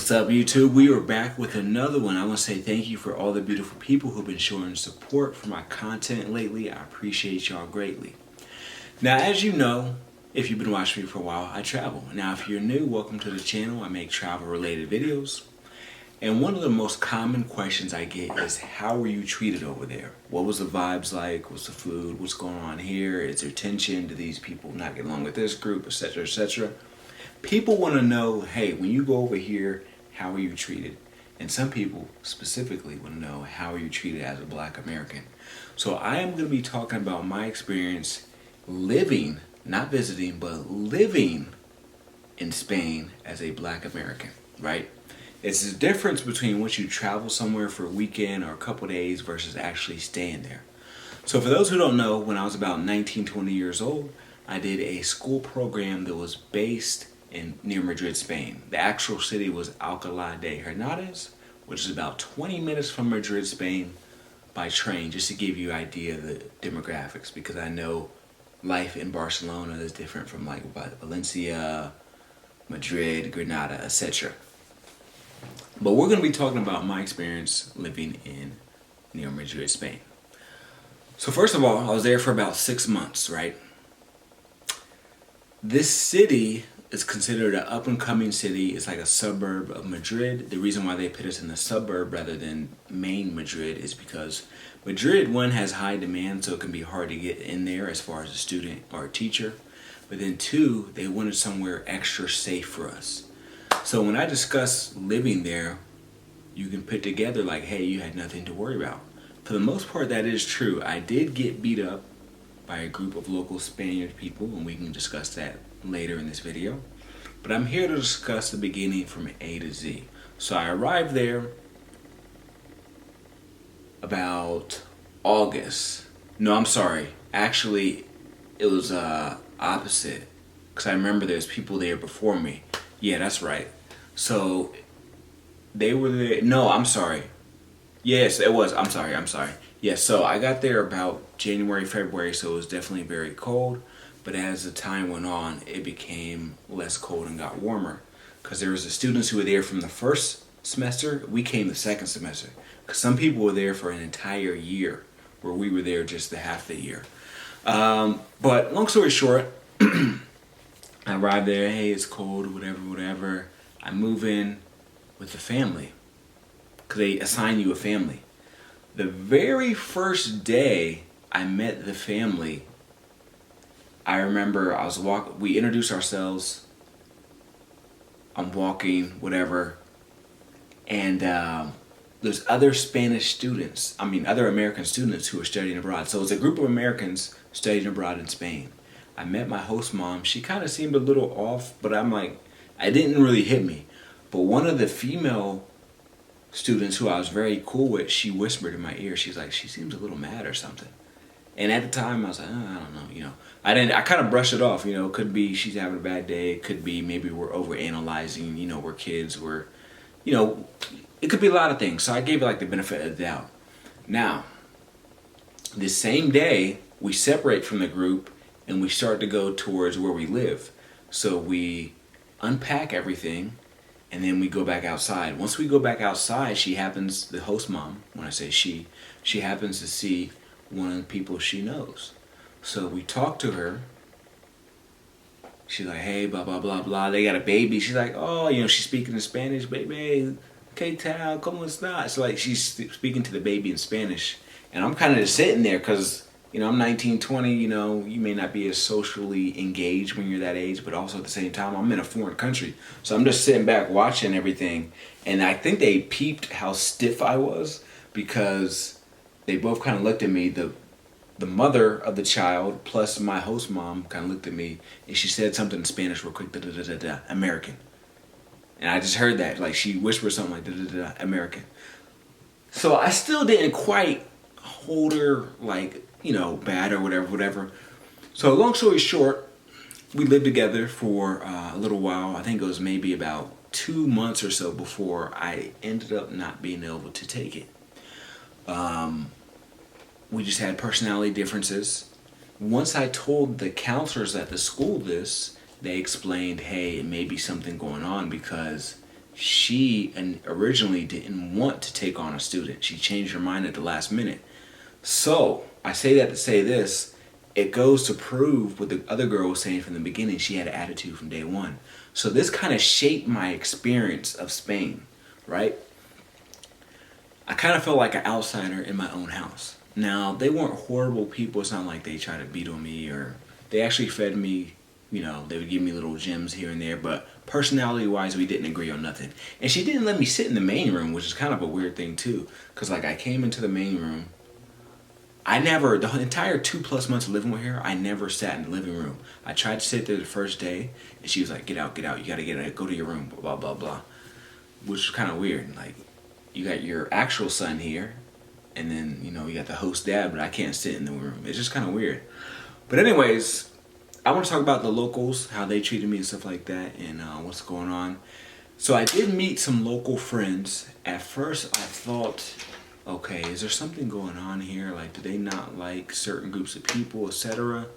What's up, YouTube? We are back with another one. I want to say thank you for all the beautiful people who've been showing support for my content lately. I appreciate y'all greatly. Now, as you know, if you've been watching me for a while, I travel. Now, if you're new, welcome to the channel. I make travel-related videos. And one of the most common questions I get is, how were you treated over there? What was the vibes like? What's the food? What's going on here? Is there tension? Do these people not get along with this group, etc., etc.? People want to know, hey, when you go over here, how are you treated? And some people specifically want to know, how are you treated as a Black American? So I am going to be talking about my experience living, not visiting, but living in Spain as a Black American, right? It's the difference between once you travel somewhere for a weekend or a couple days versus actually staying there. So for those who don't know, when I was about 19, 20 years old, I did a school program that was based near Madrid, Spain. The actual city was Alcalá de Henares, which is about 20 minutes from Madrid, Spain by train, just to give you an idea of the demographics, because I know life in Barcelona is different from like Valencia, Madrid, Granada, etc. But we're going to be talking about my experience living near Madrid, Spain. So first of all, I was there for about 6 months, right? This city is considered an up-and-coming city. It's like a suburb of Madrid. The reason why they put us in the suburb rather than main Madrid is because Madrid, one, has high demand, so it can be hard to get in there as far as a student or a teacher. But then two, they wanted somewhere extra safe for us. So when I discuss living there, you can put together like, hey, you had nothing to worry about. For the most part, that is true. I did get beat up by a group of local Spaniard people, and we can discuss that later in this video. But I'm here to discuss the beginning from A to Z. So I arrived there about August. No, I'm sorry. Actually, it was opposite, because I remember there's people there before me. Yeah, that's right. So they were there. No, I'm sorry. Yes, it was. I'm sorry. Yes, so I got there about January, February, so it was definitely very cold. But as the time went on, it became less cold and got warmer. Because there was the students who were there from the first semester. We came the second semester. Because some people were there for an entire year, where we were there just the half the year. But long story short, I arrived there. Hey, it's cold, whatever. I move in with the family, because they assign you a family. The very first day I met the family, I remember we introduced ourselves. I'm walking, whatever. And there's other other American students who are studying abroad. So it's a group of Americans studying abroad in Spain. I met my host mom. She kind of seemed a little off, but I'm like, it didn't really hit me. But one of the female students who I was very cool with, she whispered in my ear, she's like, she seems a little mad or something. And at the time I was like, I don't know, I kind of brushed it off, could be she's having a bad day, it could be maybe we're overanalyzing, we're kids, it could be a lot of things. So I gave it like the benefit of the doubt. Now, this same day, we separate from the group and we start to go towards where we live. So we unpack everything, and then we go back outside. Once we go back outside, the host mom, when I say she happens to see one of the people she knows. So we talk to her. She's like, hey, blah, blah, blah, blah. They got a baby. She's like, oh, she's speaking in Spanish. Baby, ¿qué tal? ¿Cómo está? So like, she's speaking to the baby in Spanish. And I'm kind of just sitting there because, I'm 19, 20, you may not be as socially engaged when you're that age, but also at the same time, I'm in a foreign country. So I'm just sitting back watching everything. And I think they peeped how stiff I was, because they both kind of looked at me. The mother of the child plus my host mom kind of looked at me, and she said something in Spanish real quick, American. And I just heard that, like she whispered something like American. So I still didn't quite hold her like, bad or whatever. So long story short, we lived together for a little while. I think it was maybe about 2 months or so before I ended up not being able to take it. We just had personality differences. Once I told the counselors at the school this, they explained, hey, it may be something going on because she originally didn't want to take on a student. She changed her mind at the last minute. So I say that to say this. It goes to prove what the other girl was saying from the beginning. She had an attitude from day one. So this kind of shaped my experience of Spain, right? I kind of felt like an outsider in my own house. Now, they weren't horrible people. It's not like they tried to beat on me, or they actually fed me. You know, they would give me little gems here and there, but personality-wise, we didn't agree on nothing. And she didn't let me sit in the main room, which is kind of a weird thing too. Because like I came into the main room, the entire 2+ months of living with her, I never sat in the living room. I tried to sit there the first day, and she was like, get out, you gotta get out, go to your room, blah, blah, blah. Which is kind of weird. Like, you got your actual son here, and then, you know, you got the host dad, but I can't sit in the room. It's just kind of weird. But anyways, I want to talk about the locals, how they treated me and stuff like that, and what's going on. So I did meet some local friends. At first, I thought, okay, is there something going on here? Like, do they not like certain groups of people, etc.?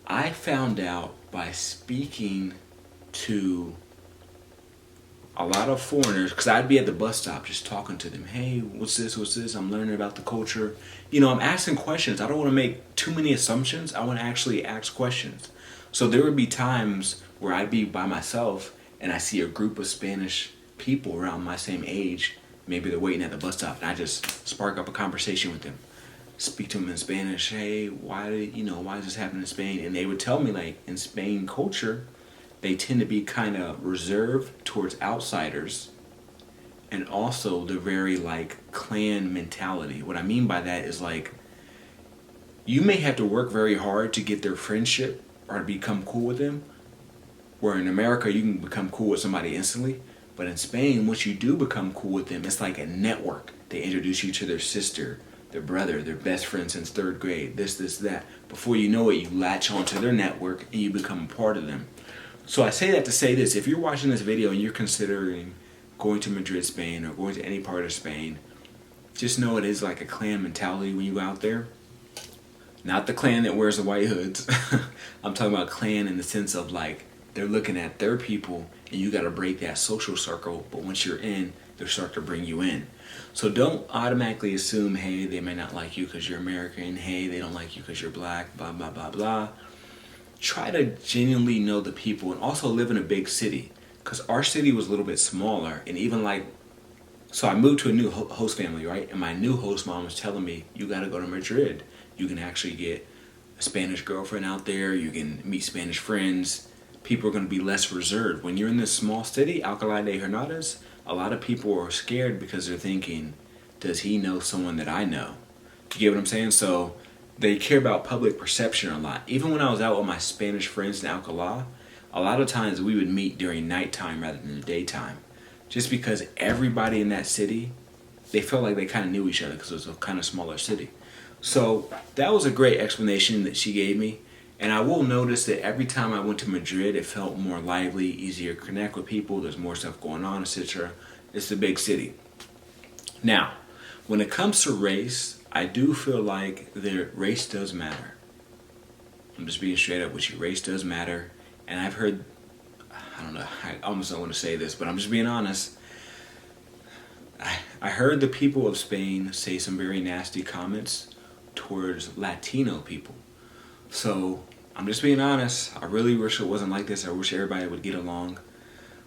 I found out by speaking to a lot of foreigners, because I'd be at the bus stop just talking to them. Hey, what's this? I'm learning about the culture. You know, I'm asking questions. I don't want to make too many assumptions. I want to actually ask questions. So there would be times where I'd be by myself and I see a group of Spanish people around my same age. Maybe they're waiting at the bus stop, and I just spark up a conversation with them. Speak to them in Spanish. Hey, why is this happening in Spain? And they would tell me, like, in Spain culture, they tend to be kind of reserved towards outsiders, and also the very like clan mentality. What I mean by that is, like, you may have to work very hard to get their friendship or to become cool with them, where in America you can become cool with somebody instantly. But in Spain, once you do become cool with them, it's like a network. They introduce you to their sister, their brother, their best friend since 3rd grade, this, that. Before you know it, you latch onto their network and you become a part of them. So I say that to say this. If you're watching this video and you're considering going to Madrid, Spain, or going to any part of Spain, just know it is like a clan mentality when you go out there. Not the clan that wears the white hoods. I'm talking about clan in the sense of, like, they're looking at their people and you got to break that social circle. But once you're in, they'll start to bring you in. So don't automatically assume, hey, they may not like you because you're American. Hey, they don't like you because you're black, blah, blah, blah, blah. Try to genuinely know the people, and also live in a big city, because our city was a little bit smaller. And even like, so I moved to a new host family, right? And my new host mom was telling me, you got to go to Madrid. You can actually get a Spanish girlfriend out there. You can meet Spanish friends. People are going to be less reserved. When you're in this small city, Alcalá de Henares, a lot of people are scared because they're thinking, does he know someone that I know? You get what I'm saying? So they care about public perception a lot. Even when I was out with my Spanish friends in Alcalá, a lot of times we would meet during nighttime rather than the daytime. Just because everybody in that city, they felt like they kind of knew each other because it was a kind of smaller city. So that was a great explanation that she gave me. And I will notice that every time I went to Madrid, it felt more lively, easier to connect with people. There's more stuff going on, etc. It's a big city. Now, when it comes to race, I do feel like race does matter. I'm just being straight up with you. Race does matter. And I've heard, I don't know, I almost don't want to say this, but I'm just being honest. I heard the people of Spain say some very nasty comments towards Latino people. So I'm just being honest. I really wish it wasn't like this. I wish everybody would get along.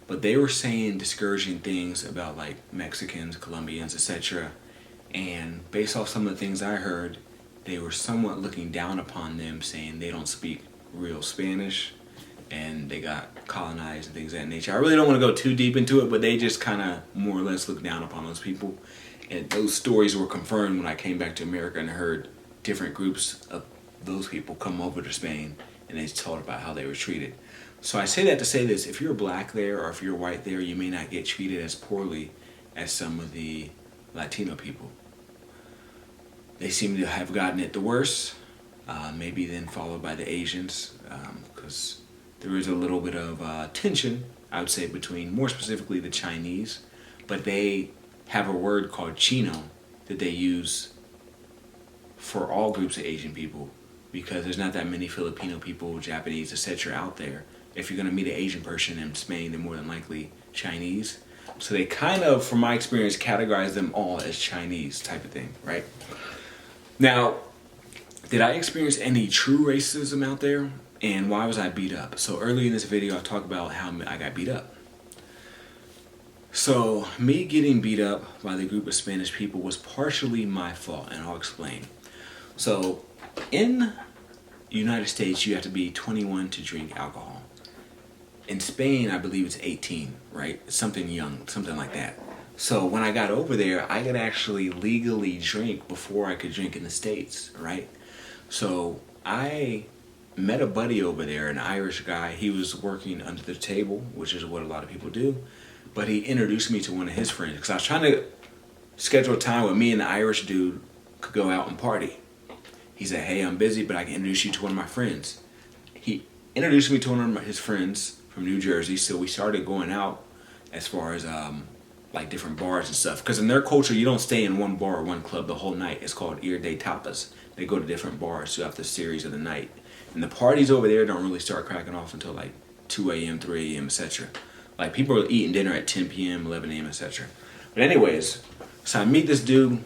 But they were saying discouraging things about like Mexicans, Colombians, etc. And based off some of the things I heard, they were somewhat looking down upon them, saying they don't speak real Spanish and they got colonized and things of that nature. I really don't want to go too deep into it, but they just kind of more or less look down upon those people. And those stories were confirmed when I came back to America and heard different groups of those people come over to Spain and they told about how they were treated. So I say that to say this: if you're black there or if you're white there, you may not get treated as poorly as some of the Latino people. They seem to have gotten it the worst, maybe then followed by the Asians, because there is a little bit of tension, I would say, between more specifically the Chinese, but they have a word called Chino that they use for all groups of Asian people, because there's not that many Filipino people, Japanese, etc. out there. If you're going to meet an Asian person in Spain, they're more than likely Chinese. So they kind of, from my experience, categorize them all as Chinese type of thing, right? Now, did I experience any true racism out there? And why was I beat up? So early in this video, I talked about how I got beat up. So me getting beat up by the group of Spanish people was partially my fault, and I'll explain. So in the United States, you have to be 21 to drink alcohol. In Spain, I believe it's 18, right? Something young, something like that. So when I got over there, I could actually legally drink before I could drink in the States, right? So I met a buddy over there, an Irish guy. He was working under the table, which is what a lot of people do. But he introduced me to one of his friends because I was trying to schedule a time where me and the Irish dude could go out and party. He said, hey, I'm busy, but I can introduce you to one of my friends. He introduced me to one of his friends from New Jersey, so we started going out as far as like different bars and stuff. Because in their culture, you don't stay in one bar or one club the whole night. It's called Ir de Tapas. They go to different bars throughout the series of the night. And the parties over there don't really start cracking off until like 2 a.m., 3 a.m., etc. Like people are eating dinner at 10 p.m., 11 a.m., etc. But anyways, so I meet this dude.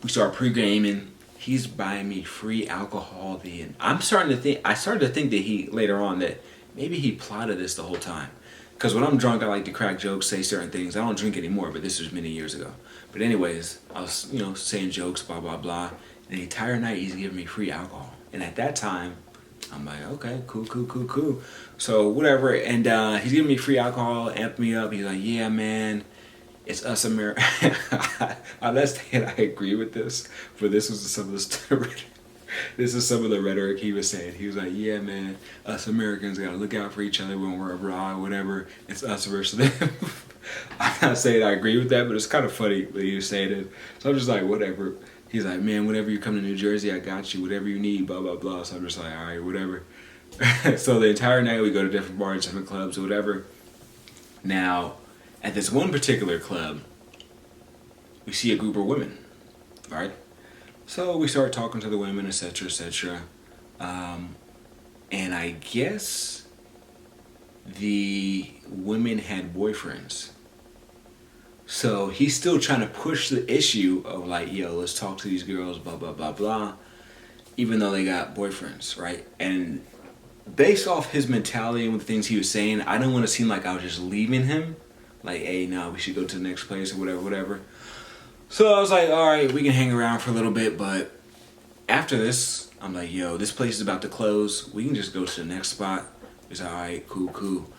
We start pre-gaming. He's buying me free alcohol. I started to think that he, later on, that maybe he plotted this the whole time. Because when I'm drunk, I like to crack jokes, say certain things. I don't drink anymore, but this was many years ago. But anyways, I was, saying jokes, blah, blah, blah. And the entire night, he's giving me free alcohol. And at that time, I'm like, okay, cool. So whatever, and he's giving me free alcohol, amped me up. He's like, yeah, man, it's us Americans. I'm not saying I agree with this, but this is some of the rhetoric he was saying. He was like, yeah, man, us Americans gotta look out for each other when we're abroad, whatever. It's us versus them. I'm not saying I agree with that, but it's kind of funny that he was saying it. So I'm just like, whatever. He's like, man, whenever you come to New Jersey, I got you. Whatever you need, blah, blah, blah. So I'm just like, all right, whatever. So the entire night we go to different bars, different clubs, or whatever. Now, at this one particular club, we see a group of women, right? So we start talking to the women, etc., etc. And I guess the women had boyfriends. So he's still trying to push the issue of like, yo, let's talk to these girls, blah, blah, blah, blah, even though they got boyfriends, right? And based off his mentality and the things he was saying, I don't want to seem like I was just leaving him. Like, hey, no, we should go to the next place or whatever. So I was like, all right, we can hang around for a little bit. But after this, I'm like, yo, this place is about to close. We can just go to the next spot. He's like, all right, cool.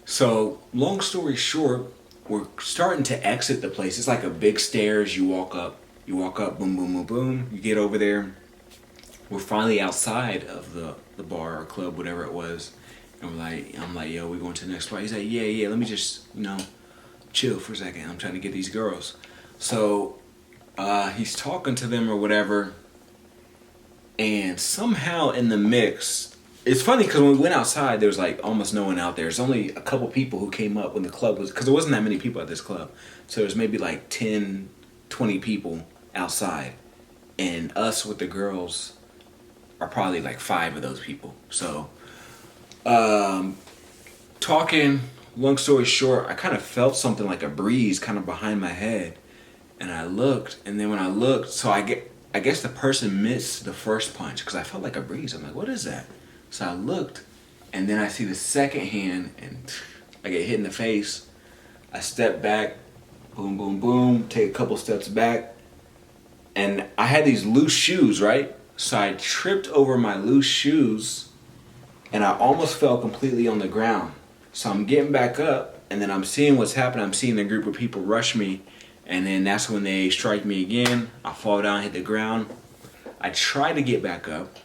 So long story short, we're starting to exit the place. It's like a big stairs. You walk up, boom, boom, boom, boom. You get over there. We're finally outside of the bar or club, whatever it was. And I'm like, yo, we going to the next spot. He's like, yeah, let me just, chill for a second. I'm trying to get these girls. So he's talking to them or whatever. And somehow in the mix, it's funny because when we went outside, there was like almost no one out there. There's only a couple people who came up when the club was, because there wasn't that many people at this club. So there's maybe like 10, 20 people outside. And us with the girls are probably like 5 of those people. So talking, long story short, I kind of felt something like a breeze kind of behind my head. And I looked, and then when I looked, so I guess the person missed the first punch because I felt like a breeze. I'm like, what is that? So I looked, and then I see the second hand, and I get hit in the face. I step back, boom, boom, boom, take a couple steps back, and I had these loose shoes, right? So I tripped over my loose shoes, and I almost fell completely on the ground. So I'm getting back up, and then I'm seeing what's happening. I'm seeing a group of people rush me, and then that's when they strike me again. I fall down, hit the ground. I try to get back up.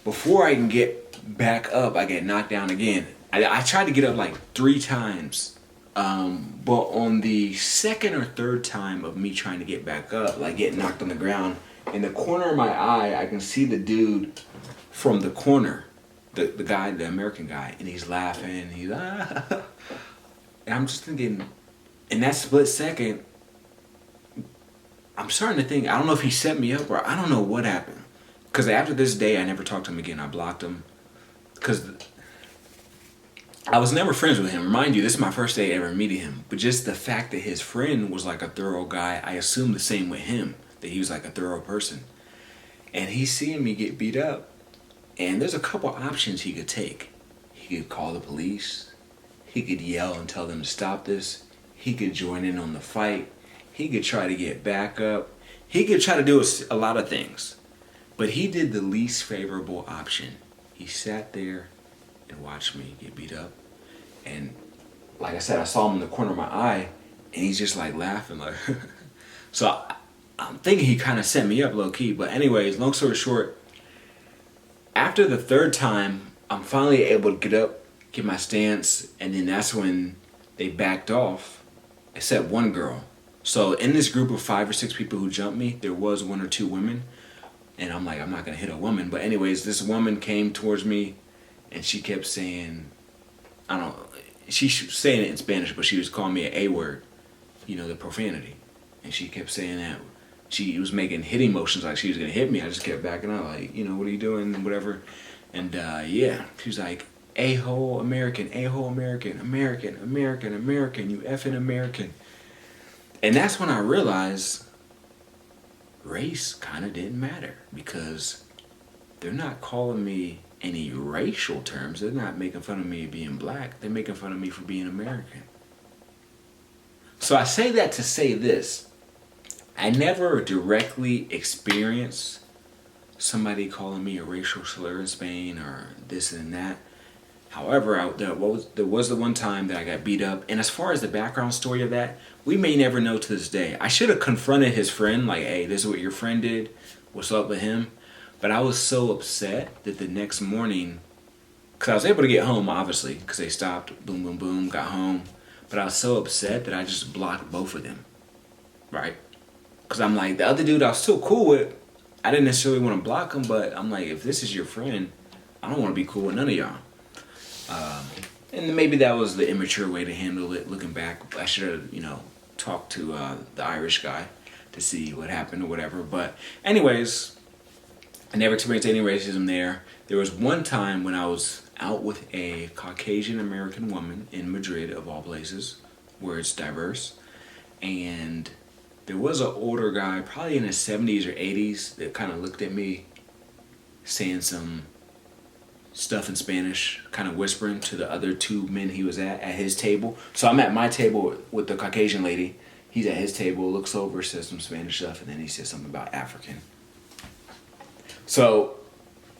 Before I can get back up, I get knocked down again. I tried to get up like 3 times. But on the second or third time of me trying to get back up, like getting knocked on the ground, in the corner of my eye, I can see the dude from the corner, the guy, the American guy, and he's laughing. He's And I'm just thinking, in that split second, I'm starting to think, I don't know if he set me up or I don't know what happened. Because after this day, I never talked to him again. I blocked him. Because I was never friends with him. Mind you, this is my first day ever meeting him. But just the fact that his friend was like a thorough guy, I assumed the same with him, that he was like a thorough person. And he's seeing me get beat up. And there's a couple options he could take. He could call the police. He could yell and tell them to stop this. He could join in on the fight. He could try to get back up. He could try to do a lot of things. But he did the least favorable option. He sat there and watched me get beat up. And like I said, I saw him in the corner of my eye, and he's just like laughing. Like, so I'm thinking he kind of set me up low key. But anyways, long story short, after the third time, I'm finally able to get up, get my stance, and then that's when they backed off, except one girl. So in this group of 5 or 6 people who jumped me, there was 1 or 2 women. And I'm like, I'm not going to hit a woman. But anyways, this woman came towards me, and she kept saying, I don't know, she's saying it in Spanish, but she was calling me an A word, you know, the profanity. And she kept saying that. She was making hitting motions like she was going to hit me. I just kept backing out, like, you know, what are you doing, and whatever. And yeah, she was like, a-hole American, a-hole American, American, American, American, you effing American. And that's when I realized race kind of didn't matter, because they're not calling me any racial terms. They're not making fun of me being black. They're making fun of me for being American. So I say that to say this. I never directly experienced somebody calling me a racial slur in Spain or this and that. However, there was the one time that I got beat up. And as far as the background story of that, we may never know to this day. I should have confronted his friend, like, hey, this is what your friend did. What's up with him? But I was so upset that the next morning, because I was able to get home, obviously, because they stopped, boom, boom, boom, got home. But I was so upset that I just blocked both of them, right? Because I'm like, the other dude I was still cool with, I didn't necessarily want to block him, but I'm like, if this is your friend, I don't want to be cool with none of y'all. And maybe that was the immature way to handle it. Looking back, I should have, you know, talked to the Irish guy to see what happened or whatever. But anyways, I never experienced any racism there. There was one time when I was out with a Caucasian American woman in Madrid, of all places, where it's diverse. And there was an older guy, probably in his 70s or 80s, that kind of looked at me saying some stuff in Spanish, kind of whispering to the other 2 men he was at his table. So I'm at my table with the Caucasian lady. He's at his table, looks over, says some Spanish stuff, and then he says something about African. So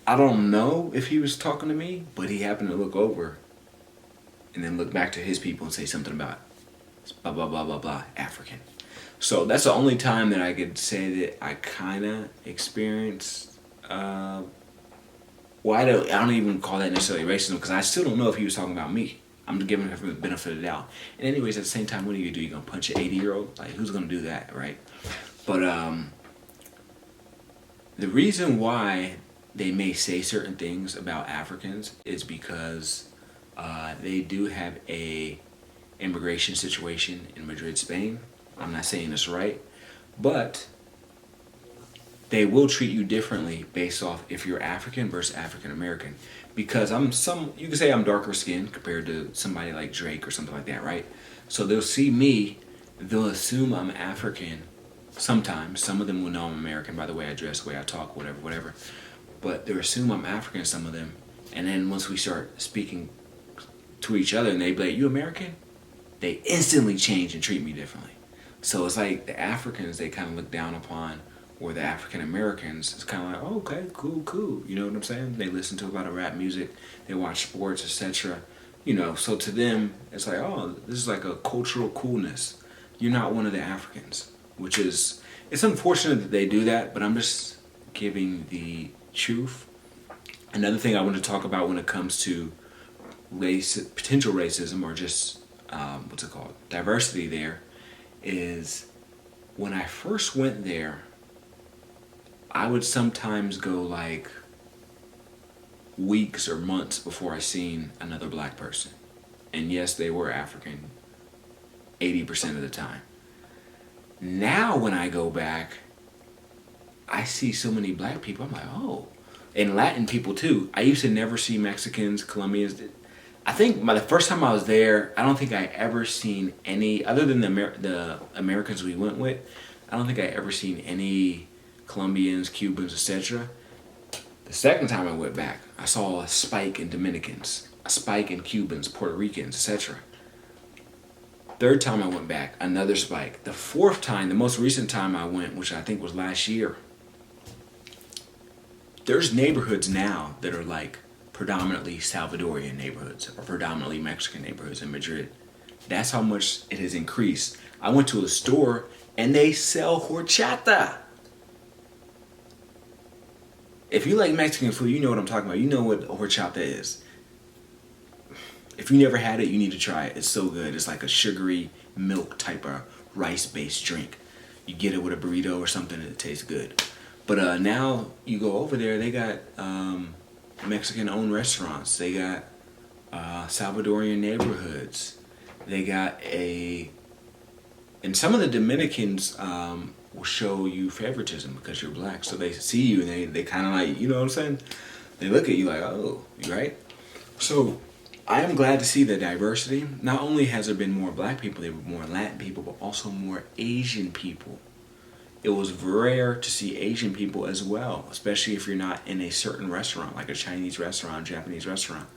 I don't know if he was talking to me, but he happened to look over and then look back to his people and say something about blah, blah, blah, blah, blah, African. So that's the only time that I could say that I kind of experienced well, I don't even call that necessarily racism, because I still don't know if he was talking about me. I'm giving him the benefit of the doubt. And anyways, at the same time, what are you going to do? You going to punch an 80-year-old? Like, who's going to do that, right? But the reason why they may say certain things about Africans is because they do have a immigration situation in Madrid, Spain. I'm not saying this right, but they will treat you differently based off if you're African versus African American. Because you can say I'm darker skinned compared to somebody like Drake or something like that, right? So they'll see me, they'll assume I'm African. Sometimes, some of them will know I'm American by the way I dress, the way I talk, whatever. But they'll assume I'm African, some of them. And then once we start speaking to each other and they be like, you American? They instantly change and treat me differently. So it's like the Africans they kind of look down upon, or the African Americans, it's kind of like, oh, okay, cool. You know what I'm saying? They listen to a lot of rap music, they watch sports, etc. You know, so to them, it's like, oh, this is like a cultural coolness. You're not one of the Africans, which is, it's unfortunate that they do that, but I'm just giving the truth. Another thing I want to talk about when it comes to potential racism, or just, diversity there, is when I first went there, I would sometimes go like weeks or months before I seen another black person. And yes, they were African 80% of the time. Now when I go back, I see so many black people, I'm like, oh. And Latin people too. I used to never see Mexicans, Colombians. I think the first time I was there, I don't think I ever seen any other than the Americans we went with. I don't think I ever seen any Colombians, Cubans, etc. The second time I went back, I saw a spike in Dominicans, a spike in Cubans, Puerto Ricans, etc. Third time I went back, another spike. The fourth time, the most recent time I went, which I think was last year, there's neighborhoods now that are like predominantly Salvadorian neighborhoods or predominantly Mexican neighborhoods in Madrid. That's how much it has increased. I went to a store and they sell horchata. If you like Mexican food, you know what I'm talking about. You know what horchata is. If you never had it, you need to try it. It's so good. It's like a sugary milk type of rice-based drink. You get it with a burrito or something and it tastes good. But now you go over there, they got Mexican-owned restaurants. They got Salvadorian neighborhoods. They got and some of the Dominicans will show you favoritism because you're black. So they see you and they kind of like, you know what I'm saying? They look at you like, oh, you right? So I am glad to see the diversity. Not only has there been more black people, there were more Latin people, but also more Asian people. It was rare to see Asian people as well, especially if you're not in a certain restaurant, like a Chinese restaurant, Japanese restaurant.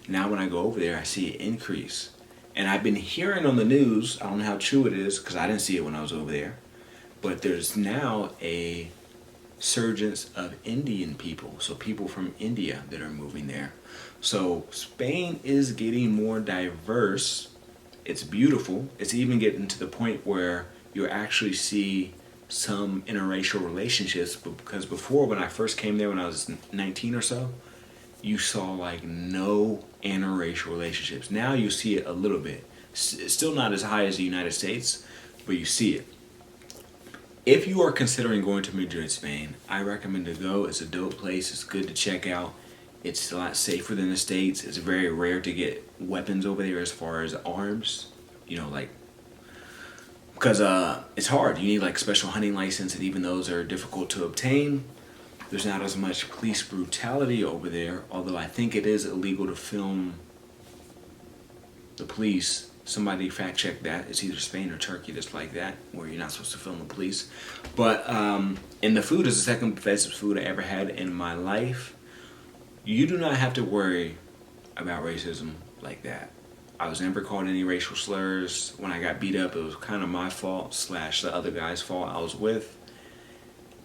Now when I go over there, I see an increase. And I've been hearing on the news, I don't know how true it is, because I didn't see it when I was over there, but there's now a surgence of Indian people, so people from India that are moving there. So Spain is getting more diverse. It's beautiful. It's even getting to the point where you actually see some interracial relationships, because before, when I first came there when I was 19 or so, you saw like no interracial relationships. Now you see it a little bit. It's still not as high as the United States, but you see it. If you are considering going to Madrid, Spain, I recommend to go. It's a dope place. It's good to check out. It's a lot safer than the States. It's very rare to get weapons over there as far as arms. You know, like, because it's hard. You need like special hunting license, and even those are difficult to obtain. There's not as much police brutality over there, although I think it is illegal to film the police. Somebody fact check that. It's either Spain or Turkey that's like that, where you're not supposed to film the police. But and the food is the second best food I ever had in my life. You do not have to worry about racism like that. I was never called any racial slurs. When I got beat up, it was kind of my fault / the other guy's fault I was with.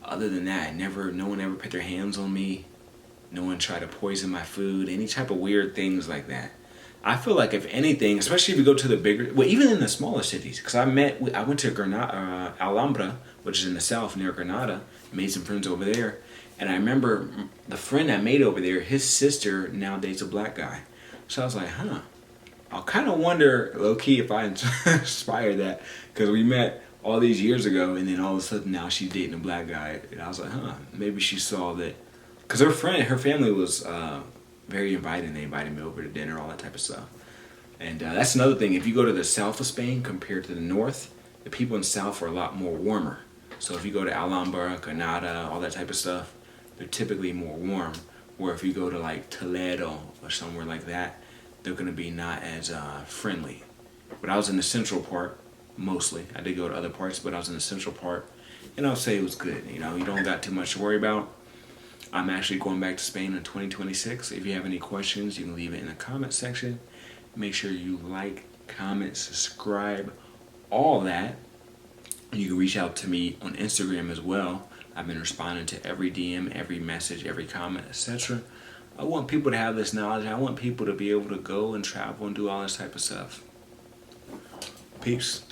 Other than that, no one ever put their hands on me. No one tried to poison my food. Any type of weird things like that. I feel like if anything, especially if you go to the bigger, well, even in the smaller cities, because I went to Granada, Alhambra, which is in the south near Granada, made some friends over there, and I remember the friend I made over there, his sister now dates a black guy. So I was like, huh. I kind of wonder, low key, if I inspired that, because we met all these years ago, and then all of a sudden now she's dating a black guy, and I was like, huh, maybe she saw that, because her family was very inviting. They invited me over to dinner, all that type of stuff. And that's another thing. If you go to the south of Spain compared to the north, the people in the south are a lot more warmer. So if you go to Alhambra, Granada, all that type of stuff, they're typically more warm. Where if you go to like Toledo or somewhere like that, they're going to be not as friendly. But I was in the central part, mostly. I did go to other parts, but I was in the central part. And I'll say it was good. You know, you don't got too much to worry about. I'm actually going back to Spain in 2026. If you have any questions, you can leave it in the comment section. Make sure you like, comment, subscribe, all that. You can reach out to me on Instagram as well. I've been responding to every DM, every message, every comment, etc. I want people to have this knowledge. I want people to be able to go and travel and do all this type of stuff. Peace.